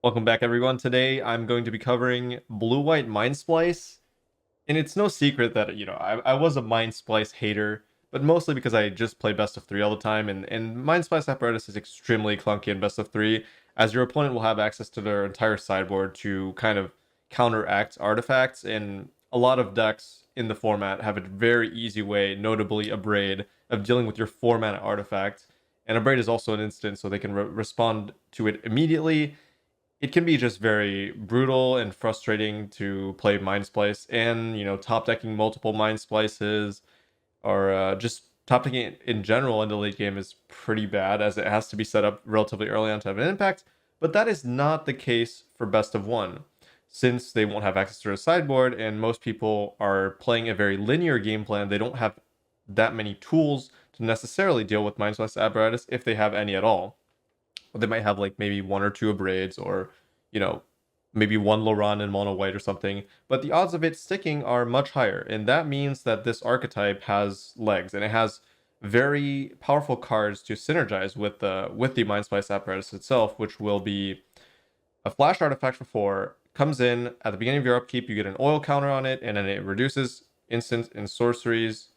Welcome back, everyone. Today I'm going to be covering Blue White Mindsplice, and it's no secret that I was a Mindsplice hater, but mostly because I just play best of three all the time, and Mindsplice apparatus is extremely clunky in best of three, as your opponent will have access to their entire sideboard to kind of counteract artifacts, and a lot of decks in the format have a very easy way, notably Abrade, of dealing with your 4 mana artifact. And Abrade is also an instant, so they can respond to it immediately. It can be just very brutal and frustrating to play Mind Splice, and top decking multiple Mind Splices, or just top decking it in general in the late game is pretty bad, as it has to be set up relatively early on to have an impact. But that is not the case for best of one, since they won't have access to their sideboard, and most people are playing a very linear game plan. They don't have that many tools to necessarily deal with Mind Splice apparatus, if they have any at all. They might have like maybe one or two Abrades, or you know maybe one Loran in mono white or something, but the odds of it sticking are much higher, and that means that this archetype has legs, and it has very powerful cards to synergize with the Mind Splice apparatus itself, which will be a flash artifact for 4. Comes in at the beginning of your upkeep, you get an oil counter on it, and then it reduces instant and sorceries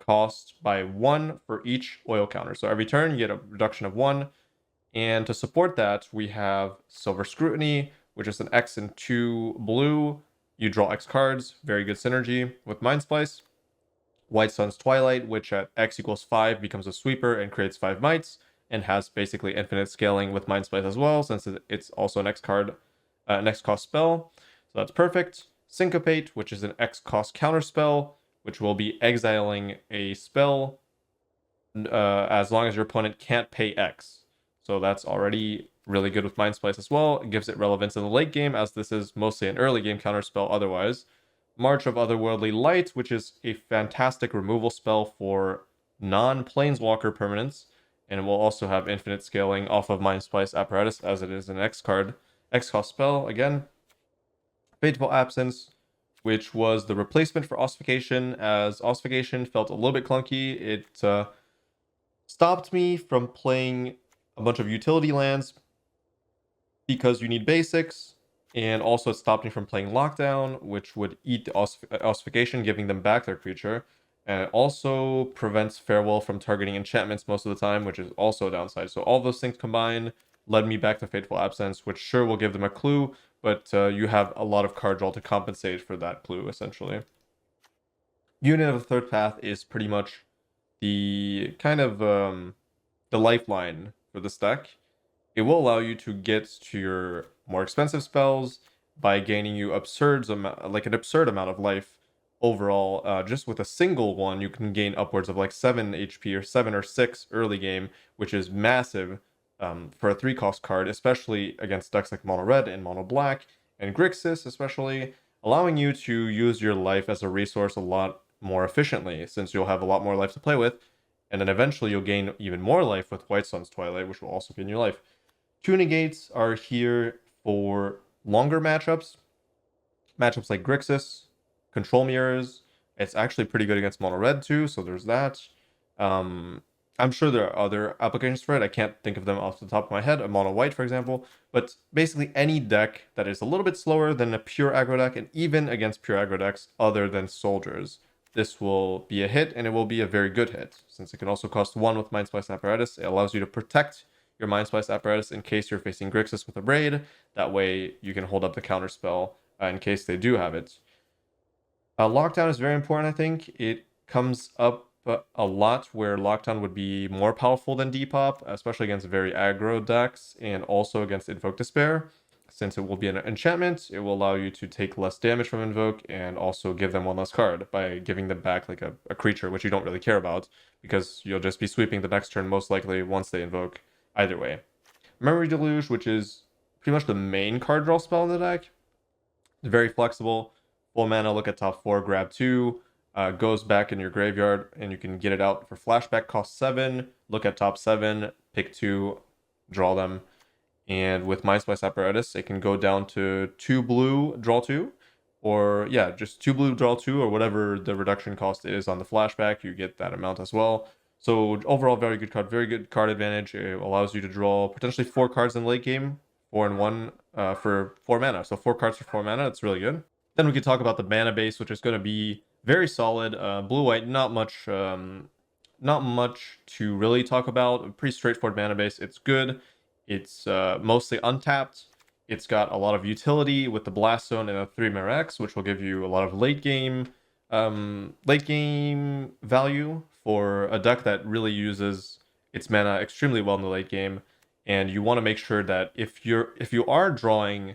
cost by 1 for each oil counter. So every turn you get a reduction of 1. And to support that, we have Silver Scrutiny, which is an X and 2 blue. You draw X cards, very good synergy with Mind Splice. White Sun's Twilight, which at X equals 5 becomes a sweeper and creates 5 mites, and has basically infinite scaling with Mind Splice as well, since it's also an X card, an X cost spell. So that's perfect. Syncopate, which is an X cost counter spell, which will be exiling a spell as long as your opponent can't pay X. So that's already really good with Mind Splice as well. It gives it relevance in the late game, as this is mostly an early game counterspell otherwise. March of Otherworldly Light, which is a fantastic removal spell for non-planeswalker permanents, and it will also have infinite scaling off of Mind Splice apparatus, as it is an X card, X cost spell again. Fateful Absence, which was the replacement for Ossification, as Ossification felt a little bit clunky. It stopped me from playing a bunch of utility lands because you need basics, and also it stopped me from playing Lockdown, which would eat the Ossification, giving them back their creature. And it also prevents Farewell from targeting enchantments most of the time, which is also a downside. So all those things combined led me back to Fateful Absence, which sure will give them a clue, but you have a lot of card draw to compensate for that clue, essentially. Unit of the Third Path is pretty much the kind of the lifeline for this deck. It will allow you to get to your more expensive spells by gaining you an absurd amount of life overall. Just with a single one, you can gain upwards of like 7 HP or 7 or 6 early game, which is massive for a 3-cost card, especially against decks like Mono Red and Mono Black and Grixis, especially, allowing you to use your life as a resource a lot more efficiently, since you'll have a lot more life to play with. And then eventually you'll gain even more life with White Sun's Twilight, which will also gain your life. 2 negates are here for longer matchups. Matchups like Grixis, Control Mirrors. It's actually pretty good against Mono Red too, so there's that. I'm sure there are other applications for it. I can't think of them off the top of my head. A Mono White, for example. But basically any deck that is a little bit slower than a pure aggro deck, and even against pure aggro decks other than Soldiers, this will be a hit, and it will be a very good hit, since it can also cost 1 with Mind Splice apparatus. It allows you to protect your Mind Splice apparatus in case you're facing Grixis with a Braid. That way you can hold up the counter spell in case they do have it. Lockdown is very important, I think. It comes up a lot where Lockdown would be more powerful than Depop, especially against very aggro decks, and also against Invoke Despair. Since it will be an enchantment, it will allow you to take less damage from Invoke and also give them one less card by giving them back like a creature, which you don't really care about, because you'll just be sweeping the next turn most likely once they invoke either way. Memory Deluge, which is pretty much the main card draw spell in the deck. It's very flexible. Full mana, look at top 4, grab 2, goes back in your graveyard, and you can get it out for flashback, cost 7, look at top 7, pick 2, draw them. And with Mind Splice apparatus, it can go down to 2 blue, draw 2, or yeah, just 2 blue, draw 2, or whatever the reduction cost is on the flashback, you get that amount as well. So overall, very good card advantage. It allows you to draw potentially 4 cards in late game 4-1 for 4 mana. So 4 cards for 4 mana. It's really good. Then we could talk about the mana base, which is going to be very solid. Blue white, not much to really talk about. A pretty straightforward mana base. It's good. It's mostly untapped. It's got a lot of utility with the Blast Zone and a 3-mana X, which will give you a lot of late game value for a deck that really uses its mana extremely well in the late game. And you want to make sure that if you are drawing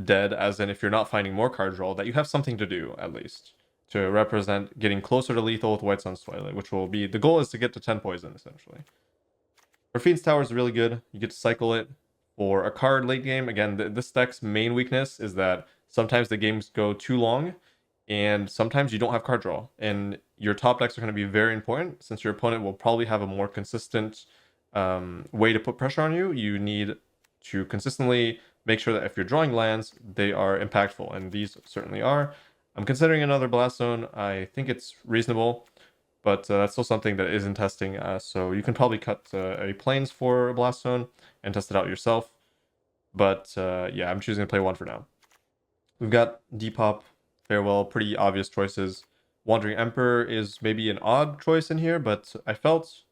dead, as in if you're not finding more card draw, that you have something to do at least to represent getting closer to lethal with White Sun's Twilight, which will be the goal is to get to 10 poison essentially. Raffine's Tower is really good. You get to cycle it for a card late game. Again, this deck's main weakness is that sometimes the games go too long and sometimes you don't have card draw. And your top decks are going to be very important since your opponent will probably have a more consistent way to put pressure on you. You need to consistently make sure that if you're drawing lands, they are impactful, and these certainly are. I'm considering another Blast Zone. I think it's reasonable, but that's still something that is in testing. So you can probably cut a Plains for a Blast Zone and test it out yourself. But yeah, I'm choosing to play one for now. We've got Depop, Farewell, pretty obvious choices. Wandering Emperor is maybe an odd choice in here, but I felt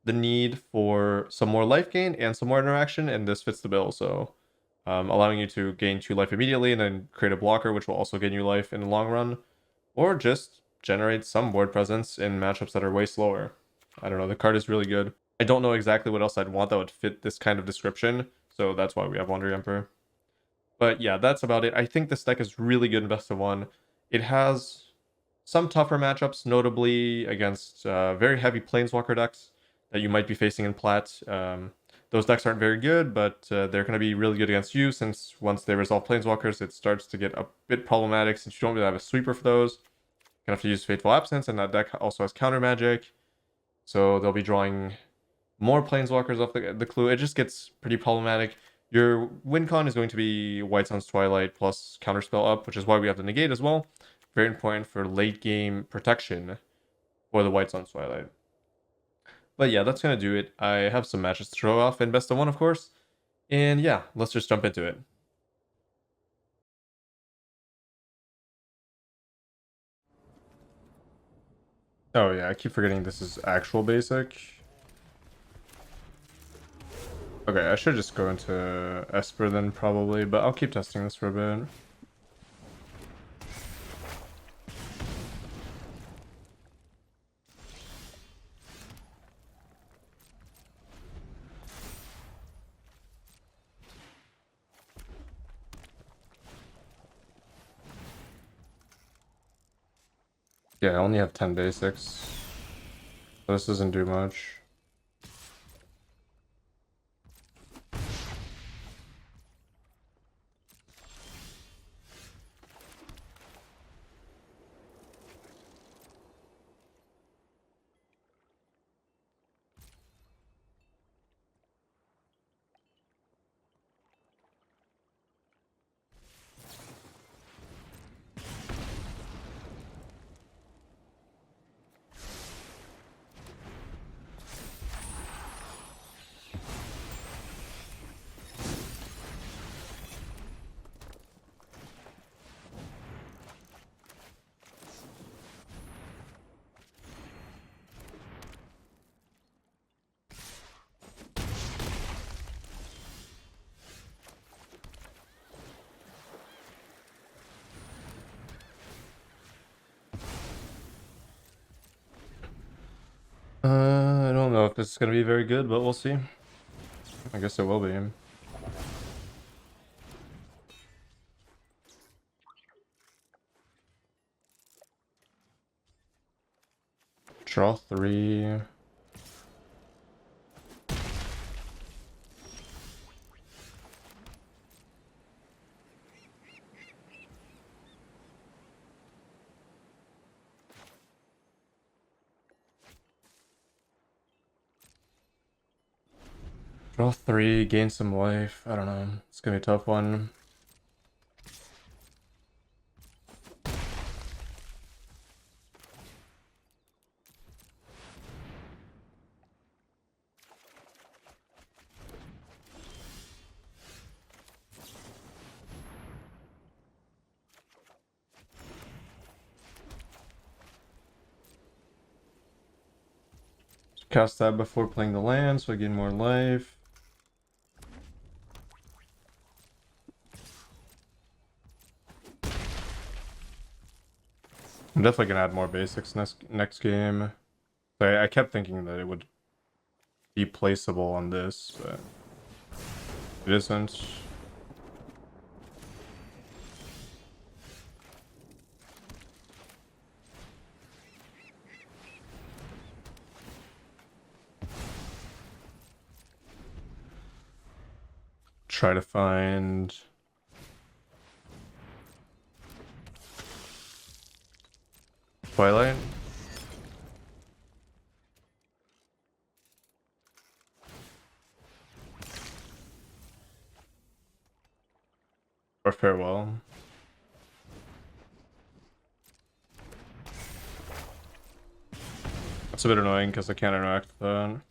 the need for some more life gain and some more interaction, and this fits the bill. So allowing you to gain 2 life immediately and then create a blocker, which will also gain you life in the long run, or just generate some board presence in matchups that are way slower. I don't know, the card is really good. I don't know exactly what else I'd want that would fit this kind of description, so that's why we have Wandering Emperor. But yeah, that's about it. I think this deck is really good in best of 1. It has some tougher matchups, notably against very heavy Planeswalker decks that you might be facing in Plat. Those decks aren't very good, but they're going to be really good against you, since once they resolve Planeswalkers, it starts to get a bit problematic since you don't really have a sweeper for those. You're going to have to use Fateful Absence, and that deck also has counter magic. So they'll be drawing more Planeswalkers off the clue. It just gets pretty problematic. Your win con is going to be White Sun's Twilight plus Counterspell up, which is why we have the negate as well. Very important for late game protection for the White Sun's Twilight. But yeah, that's going to do it. I have some matches to show off in best of 1, of course. And yeah, let's just jump into it. Oh yeah, I keep forgetting this is actual basic. Okay, I should just go into Esper then probably, but I'll keep testing this for a bit. Yeah, I only have 10 basics. So this doesn't do much. I don't know if this is going to be very good, but we'll see. I guess it will be. Draw 3. Draw 3, gain some life. I don't know. It's gonna be a tough one. Cast that before playing the land so I gain more life. I'm definitely gonna add more basics next game. I kept thinking that it would be placeable on this, but it isn't. Try to find Twilight. Or Farewell. That's a bit annoying because I can't interact with that.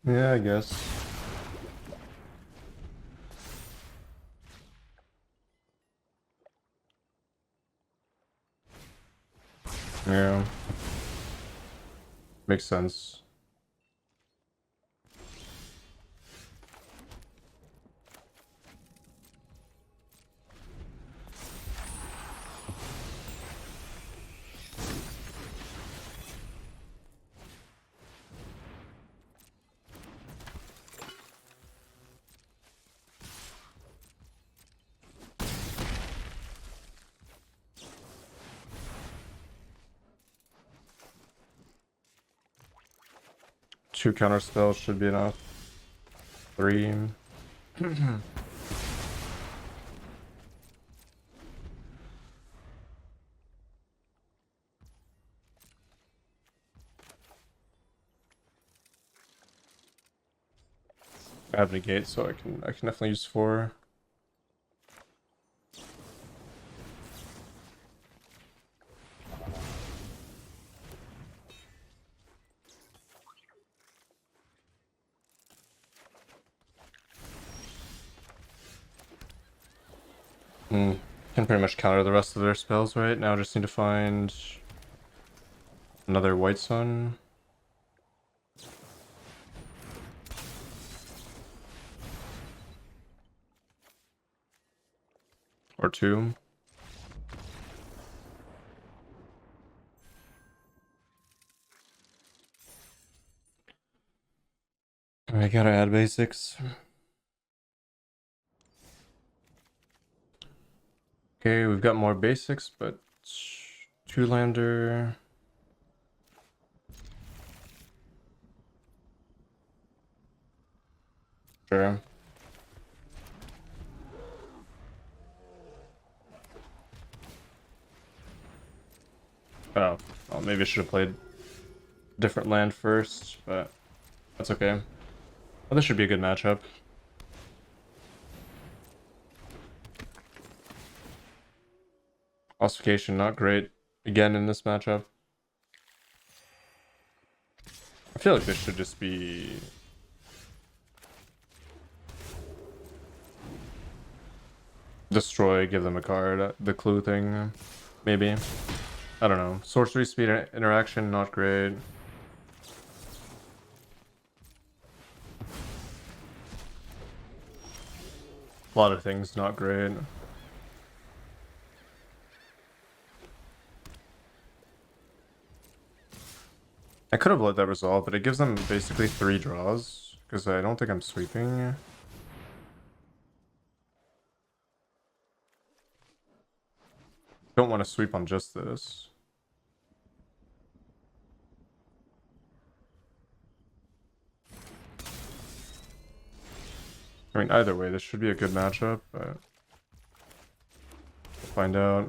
Yeah, I guess. Yeah. Makes sense. Two counter spells should be enough. 3. I have negate, so I can definitely use 4. Can pretty much counter the rest of their spells right now. Just need to find another white sun. Or 2. I gotta add basics. Okay, we've got more basics, but 2-lander. Sure. Oh, well, maybe I should have played different land first, but that's okay. Well, this should be a good matchup. Ossification, not great. Again in this matchup. I feel like this should just be... destroy, give them a card. The clue thing, maybe. I don't know. Sorcery speed interaction, not great. A lot of things not great. I could have let that resolve, but it gives them basically 3 draws, because I don't think I'm sweeping. Don't want to sweep on just this. I mean, either way, this should be a good matchup, but we'll find out.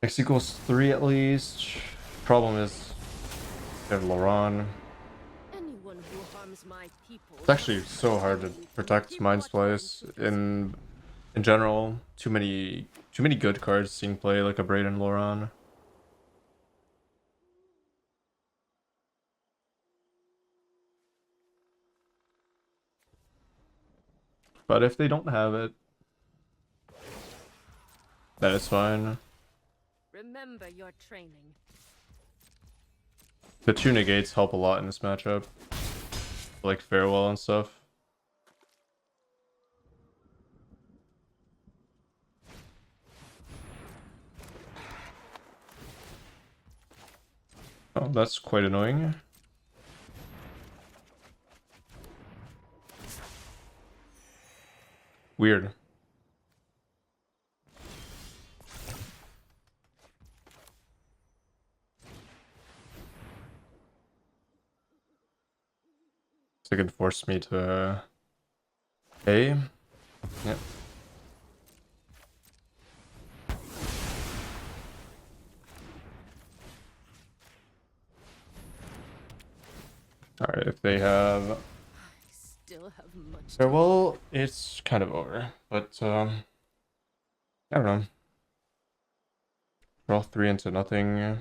X equals 3 at least. Problem is, they have Laurent. Anyone who harms my people It's actually so hard to protect Mindsplice in general. Too many good cards seeing play like a Braden Laurent. But if they don't have it, that is fine. Remember your training. The 2 negates help a lot in this matchup. Like farewell and stuff. Oh, that's quite annoying. Weird. So they can force me to A. Yep. Alright, if they have I still have much to farewell, it's kind of over. But I don't know. Draw 3 into nothing.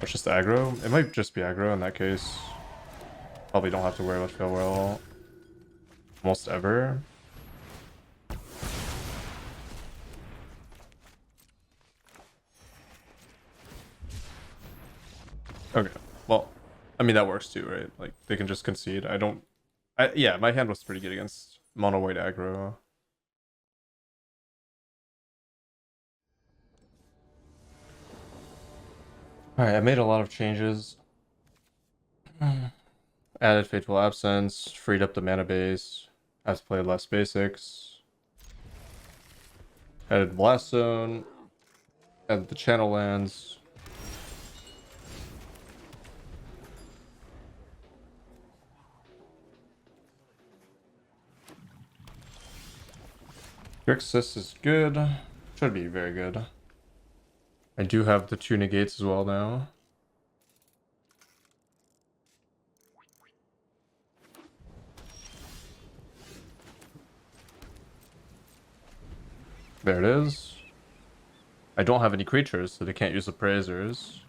It's just aggro. It might just be aggro in that case. Probably don't have to worry about farewell almost ever. Okay, well, I mean that works too, right? Like they can just concede. Yeah, my hand was pretty good against mono white aggro. Alright, I made a lot of changes. Added Fateful Absence, freed up the mana base. I have to play less basics. Added Blast Zone. Added the channel lands. Grixis is good. Should be very good. I do have the 2 negates as well now. There it is. I don't have any creatures, so they can't use appraisers.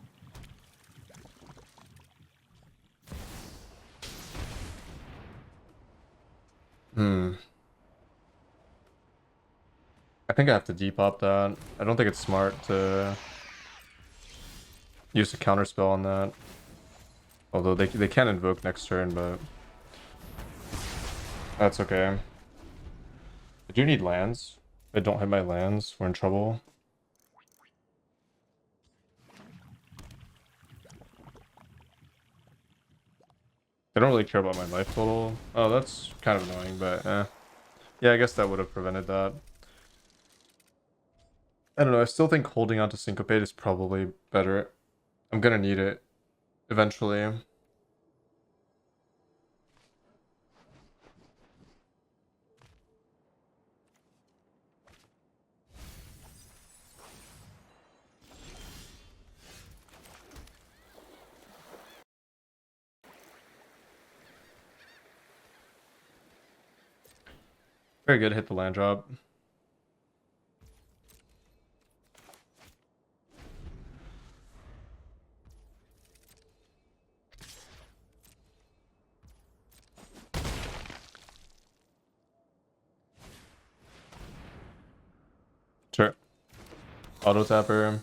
I think I have to depop that. I don't think it's smart to use a counterspell on that. Although they can invoke next turn, but that's okay. I do need lands. If I don't hit my lands, we're in trouble. I don't really care about my life total. Oh, that's kind of annoying, but yeah, I guess that would have prevented that. I don't know, I still think holding on to Syncopate is probably better. I'm gonna need it eventually. Very good, hit the land drop. Sure. Auto tapper.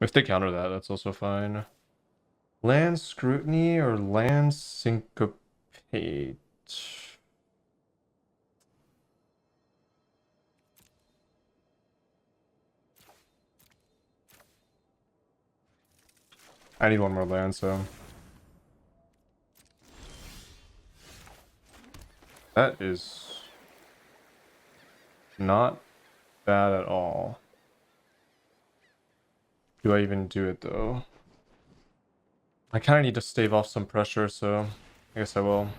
If they counter that, that's also fine. Land scrutiny or land syncopate? I need one more land, so that is not bad at all. Do I even do it though? I kind of need to stave off some pressure, so I guess I will.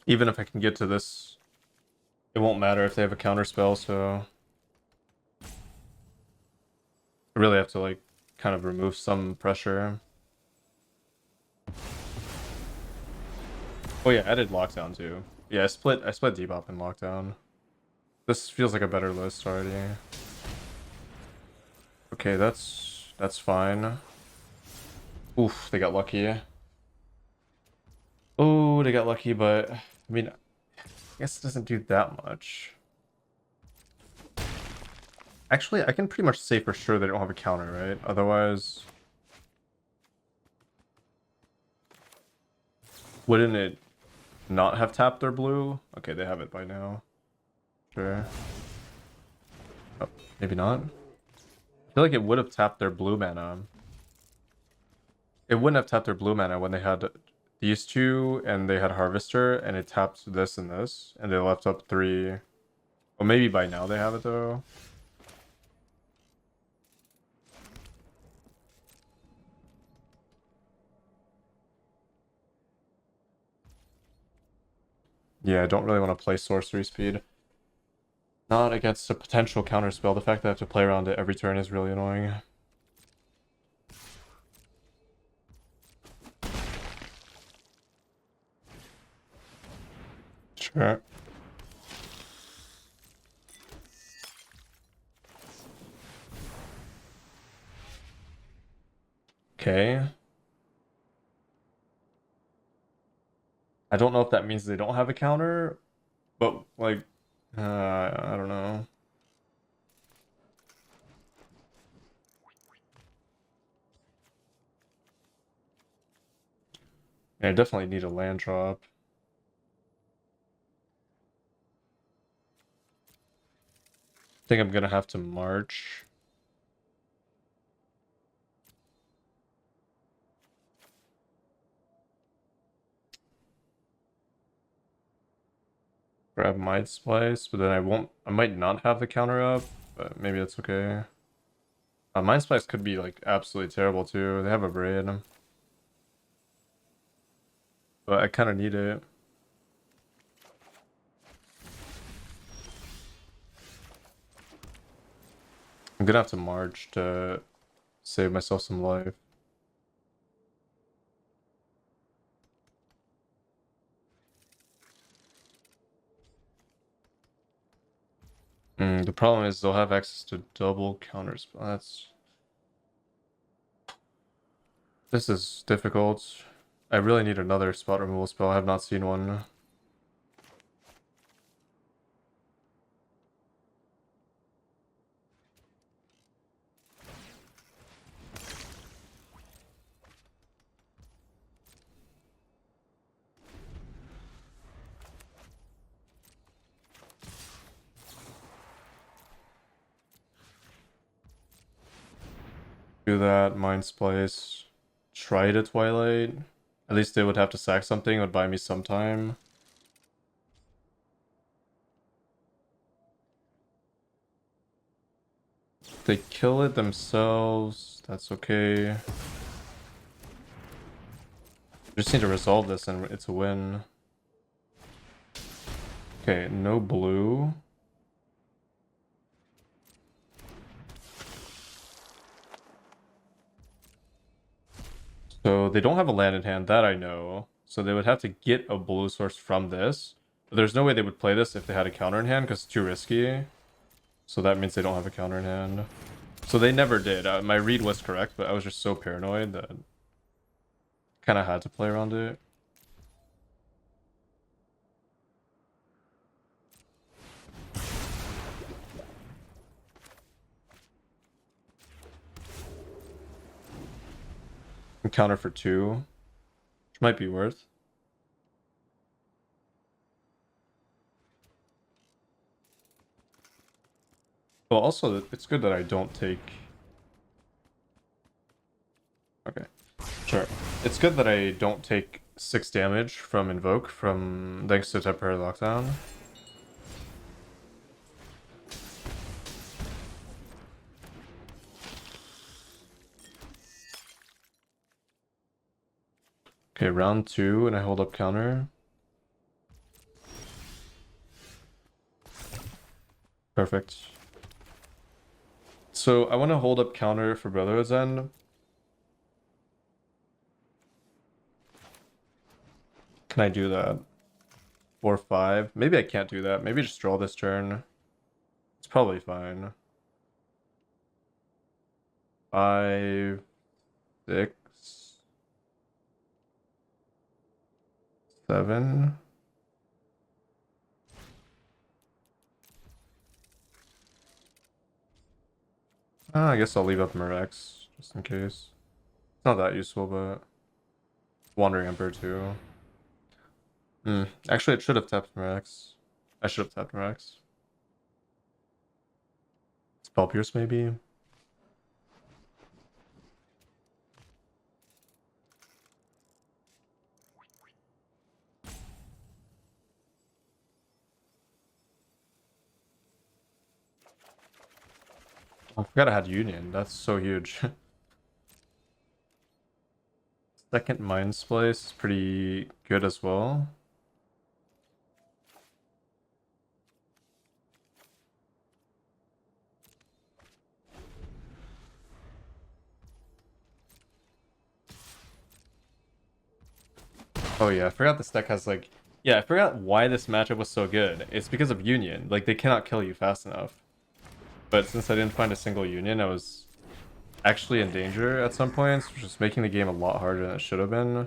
Even if I can get to this, it won't matter if they have a counter spell, so I really have to like kind of remove some pressure. Oh yeah, I did lockdown too. Yeah, I split debop and lockdown. This feels like a better list already. Okay, that's fine. Oof, they got lucky. Oh, they got lucky, but I mean, I guess it doesn't do that much. Actually, I can pretty much say for sure they don't have a counter, right? Otherwise, wouldn't it not have tapped their blue? Okay, they have it by now. Sure. Oh, maybe not. I feel like it would have tapped their blue mana. It wouldn't have tapped their blue mana when they had these two and they had Harvester and it tapped this and this and they left up three. Well, maybe by now they have it though. Yeah, I don't really want to play sorcery speed. Not against a potential counterspell. The fact that I have to play around it every turn is really annoying. Sure. Okay. I don't know if that means they don't have a counter, but like, I don't know. Yeah, I definitely need a land drop. I think I'm gonna have to march. Grab Mindsplice, but then I might not have the counter up, but maybe that's okay. Mindsplice could be like absolutely terrible too. They have a braid, but I kind of need it. I'm gonna have to march to save myself some life. The problem is they'll have access to double counters. This is difficult. I really need another spot removal spell. I have not seen one. Do that, Mindsplice. Try to Twilight. At least they would have to sack something, it would buy me some time. If they kill it themselves, that's okay. Just need to resolve this and it's a win. Okay, no blue. So they don't have a land in hand, that I know. So they would have to get a blue source from this. But there's no way they would play this if they had a counter in hand because it's too risky. So that means they don't have a counter in hand. So they never did. My read was correct, but I was just so paranoid that kind of had to play around it. And counter for 2, which might be worth. Well, also, it's good that I don't take Okay, sure. It's good that I don't take 6 damage from Invoke from thanks to Temporary Lockdown. Okay, round 2, and I hold up counter. Perfect. So I want to hold up counter for Brotherhood's End. Can I do that? 4-5. Maybe I can't do that. Maybe just draw this turn. It's probably fine. 5, 6, 7. I guess I'll leave up Murex just in case. It's not that useful, but Wandering Emperor too. Actually, it should have tapped Murex. I should have tapped Murex. Spell Pierce maybe. I forgot I had Union. That's so huge. Second Mindsplice is pretty good as well. Oh yeah, I forgot this deck has like... Yeah, I forgot why this matchup was so good. It's because of Union. Like, they cannot kill you fast enough. But since I didn't find a single Union, I was actually in danger at some points, which is making the game a lot harder than it should have been.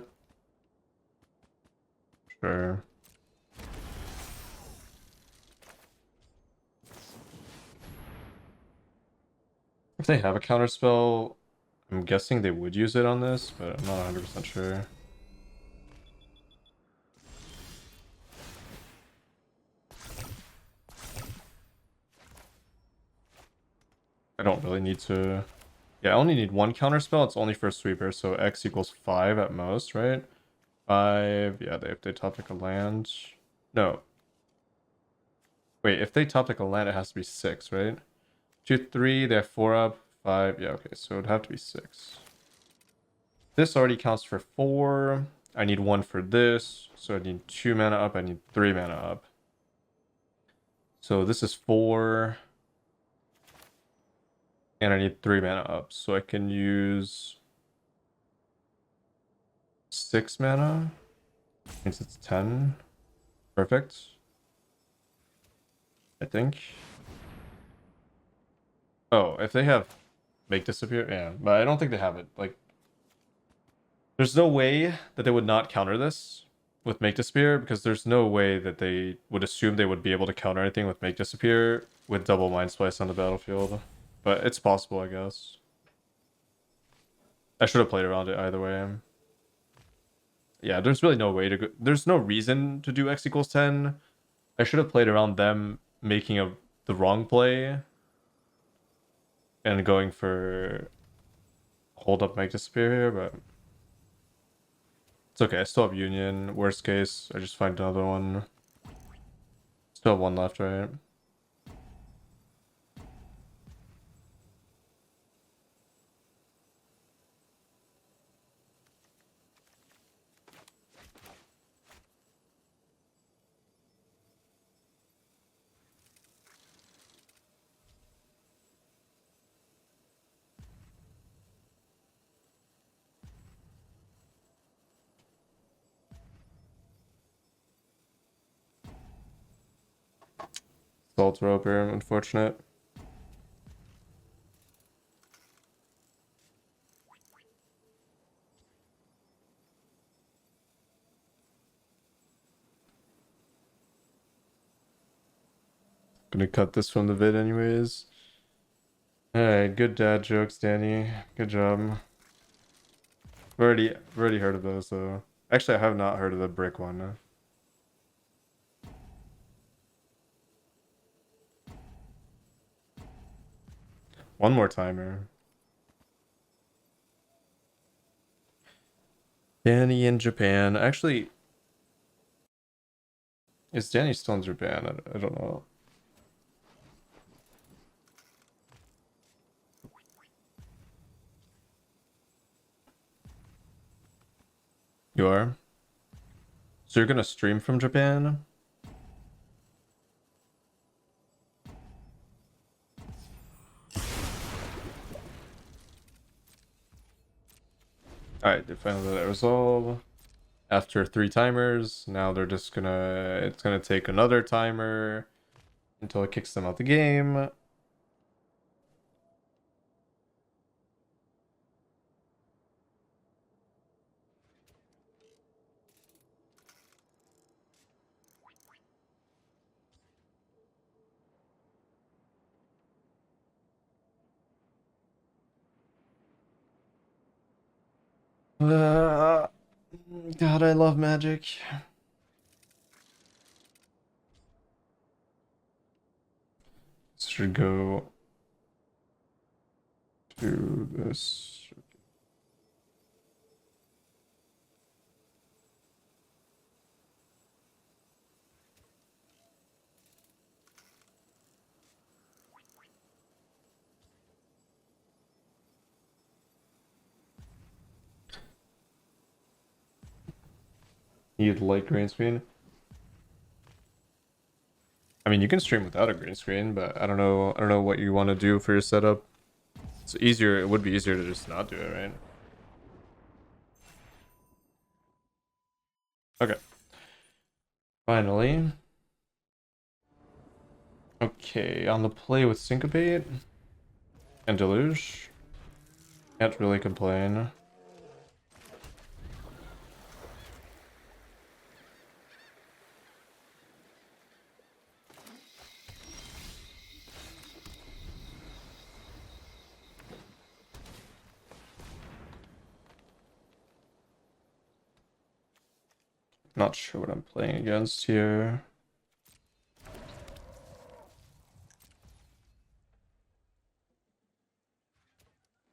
Sure. If they have a counterspell, I'm guessing they would use it on this, but I'm not 100% sure. I don't really need to... Yeah, I only need one counterspell. It's only for a sweeper, so X equals 5 at most, right? 5... Yeah, if they top deck a land... No. Wait, if they top deck a land, it has to be 6, right? 2, 3, they have 4 up. 5... Yeah, okay, so it'd have to be 6. This already counts for 4. I need 1 for this, so I need 2 mana up. I need 3 mana up. So this is 4... And I need 3 mana up, so I can use 6 mana. Means it's 10. Perfect. I think. Oh, if they have make disappear, yeah, but I don't think they have it. Like, there's no way that they would not counter this with make disappear, because there's no way that they would assume they would be able to counter anything with make disappear with double mind splice on the battlefield. But it's possible, I guess. I should have played around it either way. Yeah, there's really no way to go. There's no reason to do X equals 10. I should have played around them making the wrong play and going for hold up make disappear here, but it's okay. I still have Union. Worst case, I just find another one. Still have one left, right? Salt Roper, unfortunate. Gonna cut this from the vid anyways. Alright, good dad jokes, Danny. Good job. I've already heard of those though. Actually, I have not heard of the brick one. One more timer. Danny in Japan. Actually, is Danny still in Japan? I don't know. You are? So you're gonna stream from Japan? Alright, they finally let it resolve. After 3 timers, now they're just gonna... It's gonna take another timer until it kicks them out the game. Uh, God, I love Magic. This should go to this. You'd like green screen? I mean, you can stream without a green screen, but I don't know. I don't know what you want to do for your setup. It's easier. It would be easier to just not do it, right? Okay. Finally. Okay, on the play with Syncopate and Deluge. Can't really complain. Not sure what I'm playing against here.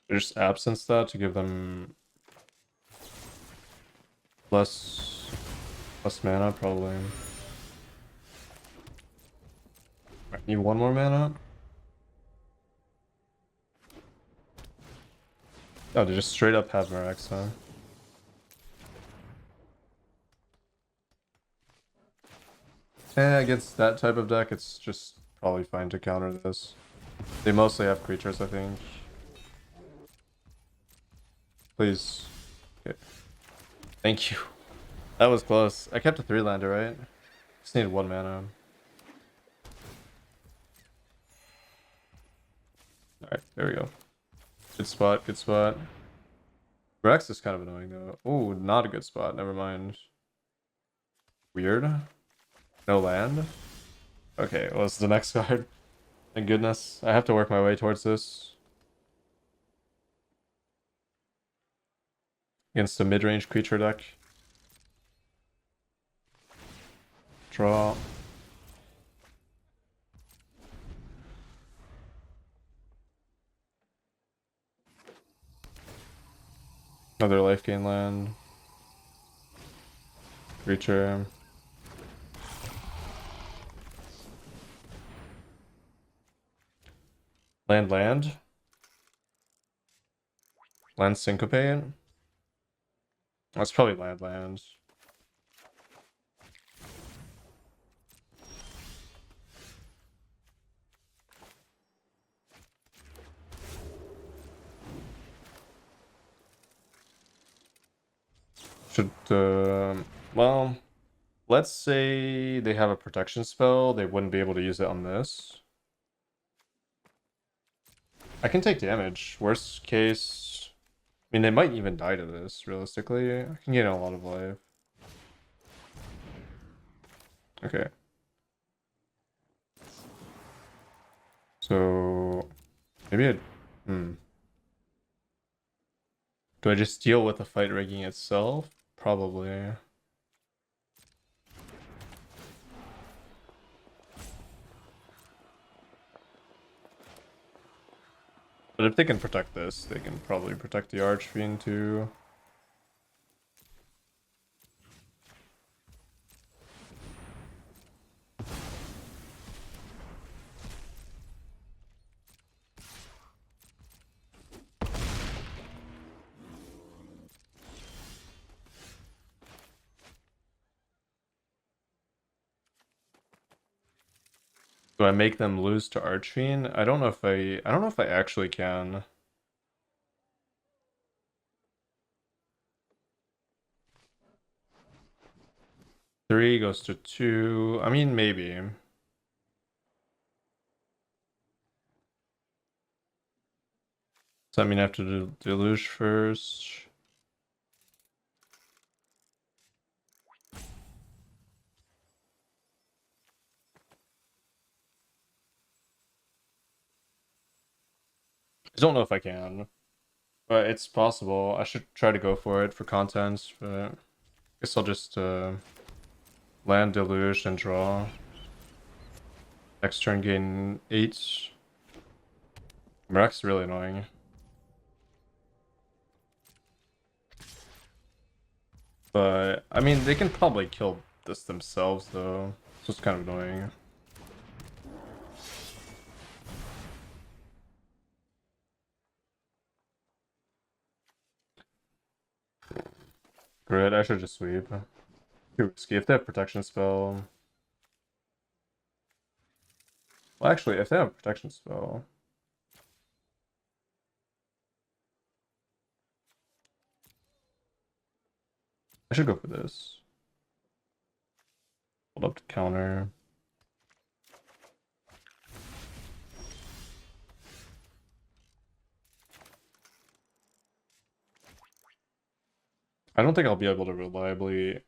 Just absence that to give them less mana, probably. Might need 1 more mana. Oh, they just straight up have Mirax, huh? Against that type of deck, it's just probably fine to counter this. They mostly have creatures, I think. Please. Okay. Thank you. That was close. I kept a 3-lander, right? Just needed 1 mana. Alright, there we go. Good spot, good spot. Rex is kind of annoying though. Oh, not a good spot. Never mind. Weird. No land. Okay, what's the next card? Thank goodness. I have to work my way towards this. Against a mid-range creature deck. Draw. Another life gain land. Creature. Land. Land Syncopate. That's probably land. Should, well, let's say they have a protection spell. They wouldn't be able to use it on this. I can take damage. Worst case, I mean, they might even die to this, realistically. I can gain a lot of life. Okay. So, maybe do I just deal with the fight rigging itself? Probably. But if they can protect this, they can probably protect the Archfiend too. Do I make them lose to Archfiend? I don't know if I don't know if I actually can. Three goes to two. I mean, maybe. So I mean, I have to do deluge first. I don't know if I can, but it's possible. I should try to go for it for content, but I guess I'll just land deluge and draw. Next turn gain 8. Mirax really annoying. But I mean, they can probably kill this themselves though. So it's kind of annoying. Great, I should just sweep. Too risky. If they have protection spell. Well, actually, if they have protection spell. I should go for this. Hold up to counter. I don't think I'll be able to reliably.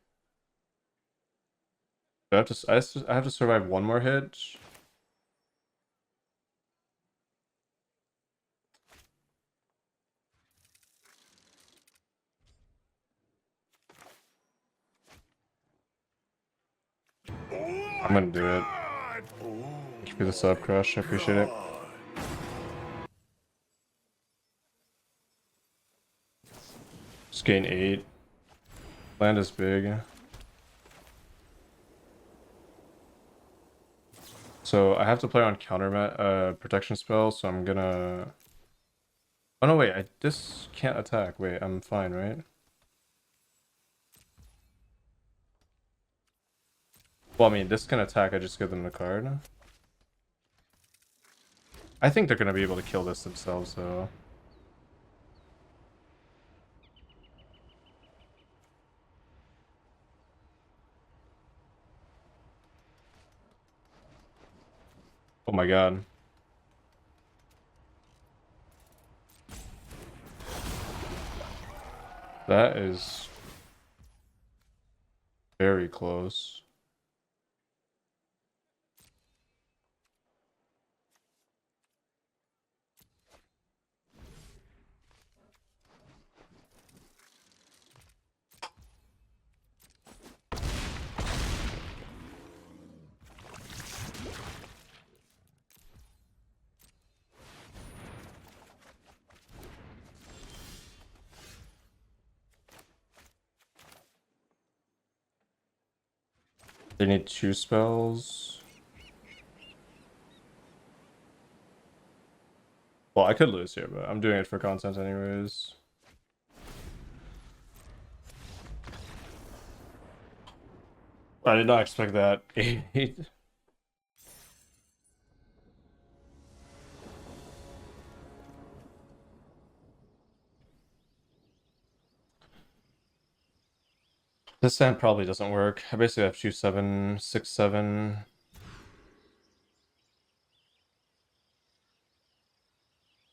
I have to survive one more hit. I'm gonna do it. Thank you for the sub, Crush. I appreciate it. Just gain 8. Land is big. So I have to play on counter protection spell, so I'm gonna. Oh no, wait, this can't attack. Wait, I'm fine, right? Well, I mean, this can attack, I just give them the card. I think they're gonna be able to kill this themselves, though. Oh my god. That is very close. They need 2 spells. Well, I could lose here, but I'm doing it for content anyways. I did not expect that. 8. This hand probably doesn't work. I basically have 2-7, 6-7.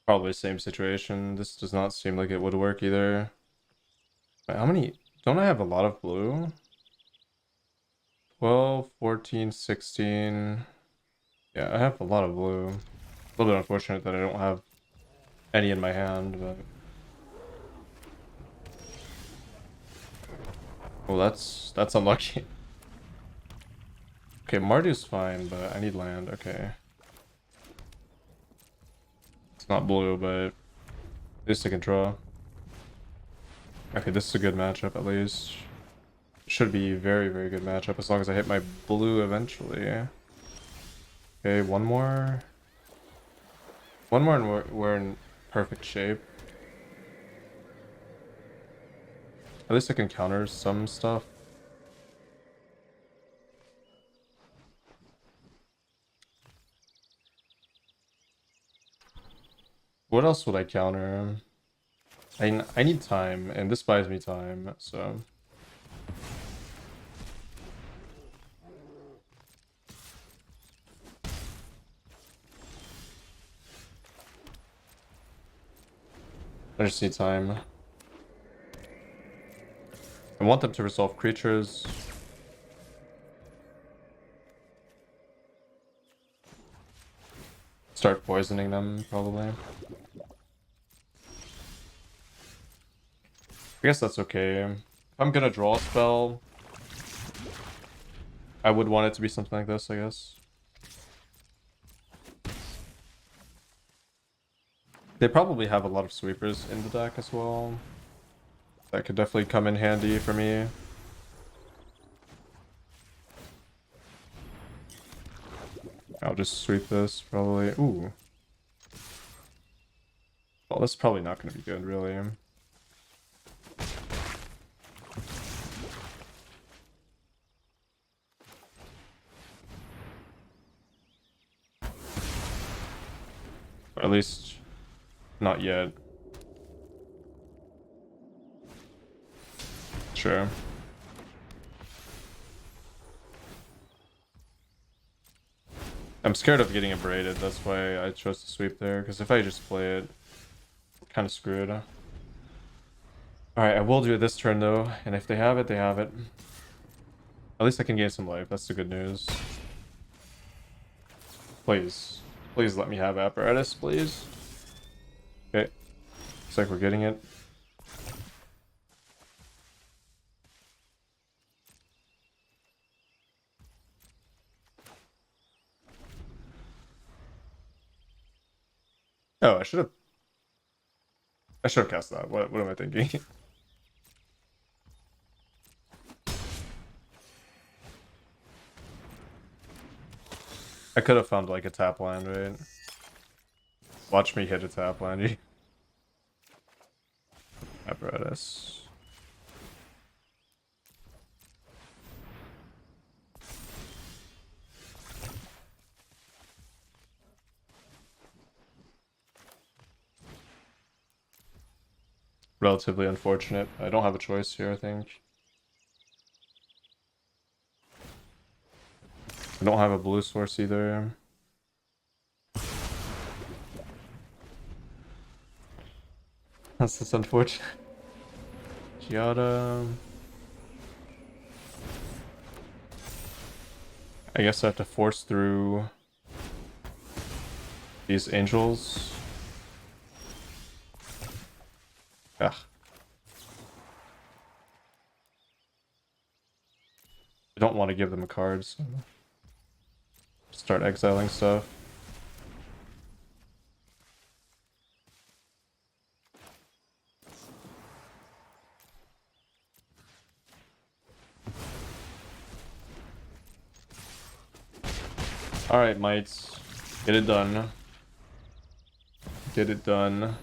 Probably same situation. This does not seem like it would work either. Wait, how many? Don't I have a lot of blue? 12, 14, 16. Yeah, I have a lot of blue. A little bit unfortunate that I don't have any in my hand, but. Oh, that's unlucky. Okay, Marduk's fine, but I need land. Okay. It's not blue, but at least I can draw. Okay, this is a good matchup at least. Should be very, very good matchup as long as I hit my blue eventually. Okay, one more. One more and we're in perfect shape. At least I can counter some stuff. else would I counter? I need time, and this buys me time, so... I just need time. I want them to resolve creatures. Start poisoning them, probably. I guess that's okay. If I'm gonna draw a spell, I would want it to be something like this, I guess. They probably have a lot of sweepers in the deck as well. That could definitely come in handy for me. I'll just sweep this, probably. Ooh. Well, this is probably not going to be good, really. Or at least, not yet. Sure. I'm scared of getting abraded, that's why I chose to sweep there, because if I just play it, kind of screwed. Alright, I will do it this turn though, and if they have it, they have it. At least I can gain some life, that's the good news. Please. Please let me have apparatus, please. Okay. Looks like we're getting it. Oh, I should have cast that. What am I thinking? I could have found like a tap land, right? Watch me hit a tap land. Apparatus. Relatively unfortunate. I don't have a choice here, I think. I don't have a blue source either. That's just unfortunate. Giada. I guess I have to force through these angels. Ugh. I don't want to give them a card, so start exiling stuff. Alright, mites. Get it done. Get it done.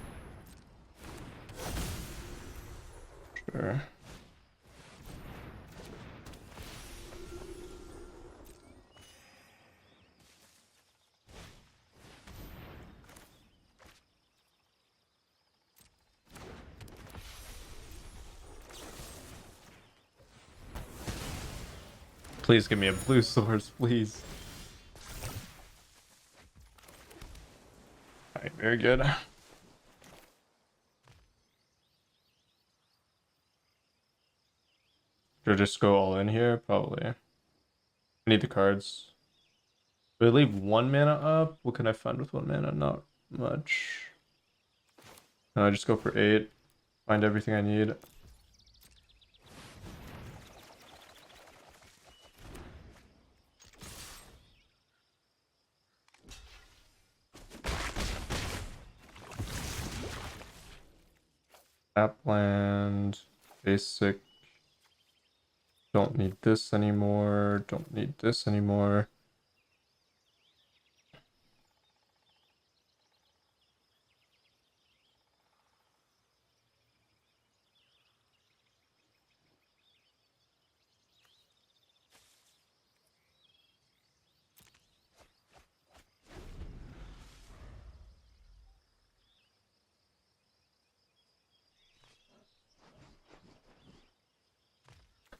Sure. Please give me a blue source, please. Alright, very good. Should I just go all in here? Probably. I need the cards. Do I leave 1 mana up? What can I find with 1 mana? Not much. No, I just go for 8. Find everything I need. Appland. Basic. Don't need this anymore. Don't need this anymore.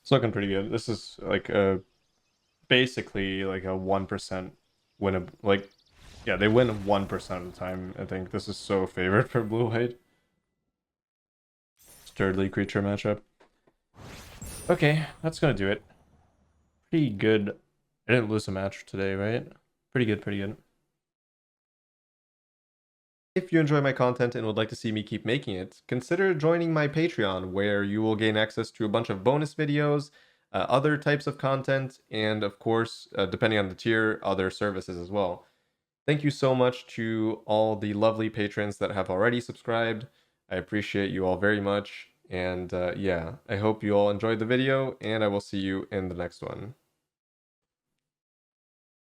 It's looking pretty good. This is like a basically like a 1% win. Like, yeah, they win 1% of the time. I think this is so favored for blue white. Sturdly creature matchup. Okay, that's gonna do it. Pretty good. I didn't lose a match today, right? Pretty good, pretty good. If you enjoy my content and would like to see me keep making it, consider joining my Patreon, where you will gain access to a bunch of bonus videos, other types of content, and of course, depending on the tier, other services as well. Thank you so much to all the lovely patrons that have already subscribed. I appreciate you all very much. And yeah, I hope you all enjoyed the video, and I will see you in the next one.